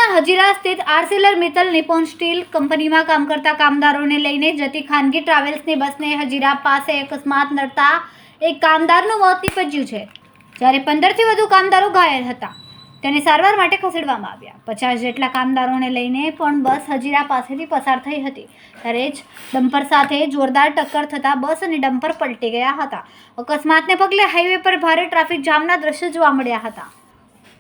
સુરતના હજીરા સ્થિત Arcelor Mittal Nippon steel કંપનીમાં કામ કરતા કામદારોને લઈને જતી ખાનગી ટ્રાવેલ્સની બસને હજીરા પાસે અકસ્માત નડતા એક કામદારનું મોત નીપજ્યું છે, જ્યારે 15થી વધુ કામદારો ઘાયલ હતા. તેને સારવાર માટે ખસેડવામાં આવ્યા. 50 જેટલા કામદારોને લઈને પણ બસ હજીરા પાસેથી પસાર થઈ હતી, ત્યારે જ ડમ્પર સાથે જોરદાર ટક્કર થતાં બસ અને ડમ્પર પલટી ગયા હતા. અકસ્માતને પગલે હાઈવે પર ભારે ટ્રાફિક જામના દ્રશ્યો જોવા મળ્યા હતા.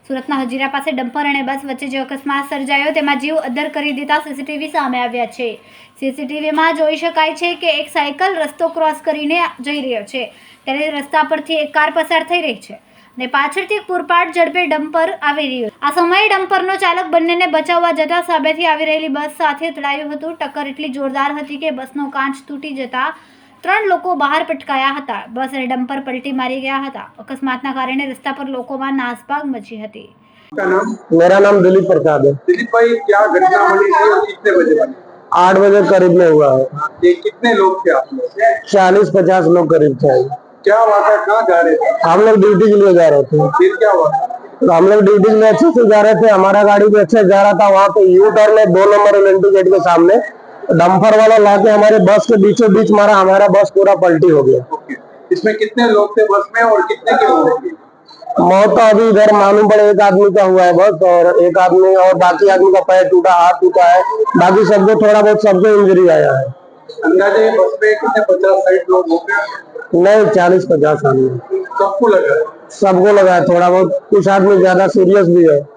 સુરતના હજીરા પાસે ડમ્પર અને બસ વચ્ચે જે અકસ્માત સર્જાયો તેમાં જીવ અદ્ધર કરી દેતા સીસીટીવી સામે આવ્યા છે. સીસીટીવીમાં જોઈ શકાય છે કે એક સાયકલ રસ્તો ક્રોસ કરીને જઈ રહ્યો છે, ત્યારે રસ્તા પરથી એક કાર પસાર થઈ રહી છે અને પાછળથી એક પૂરપાટ ઝડપે ડમ્પર આવી રહ્યું. આ સમયે ડમ્પરનો ચાલક બંનેને બચાવવા જતા સામેથી આવી રહેલી બસ સાથે અથડાયું હતું. ટક્કર એટલી જોરદાર હતી કે બસનો કાચ તૂટી જતા 3 લોકો બહાર પટકાયા હતા. બસ અને ડમ્પર પલટી મારી ગયા હતા. अकस्मातના કારણે रस्ता पर लोकोમાં नासभाग मची હતી. मेरा नाम दिलीप प्रसाद है। दिलीप भाई, क्या घटना बनी थी और कितने बजे बनी? 8 बजे करीब में हुआ है। ये कितने लोग थे आप लोग? 40-50 लोग करीब थे। क्या हुआ था? कहाँ जा रहे थे? हम लोग ड्यूटी के लिए जा रहे थे। फिर क्या हुआ? तो हम लोग ड्यूटी के लिए अच्छे से जा रहे थे, हमारा गाड़ी भी अच्छे से जा रहा था। वहाँ पे यू टर्न है 2 नंबर एलएनटी गेट के सामने, डंपर वाला लाके हमारे बस के बीचों बीच मारा, हमारा बस पूरा पलटी हो गया। ओके, इसमें कितने लोग थे बस में और कितने के लोग थे? मौत तो अभी इधर मालूम पड़े एक आदमी का हुआ है बस, और एक आदमी और बाकी आदमी का पैर टूटा, हाथ टूटा है। बाकी सबको थोड़ा बहुत सबको इंजरी आया है। अंदाजे बस में कितने 50-60 लोग होंगे? नहीं, 40-50 आदमी सबको लगा? सबको लगा है। थोड़ा बहुत कुछ आदमी ज्यादा सीरियस भी है।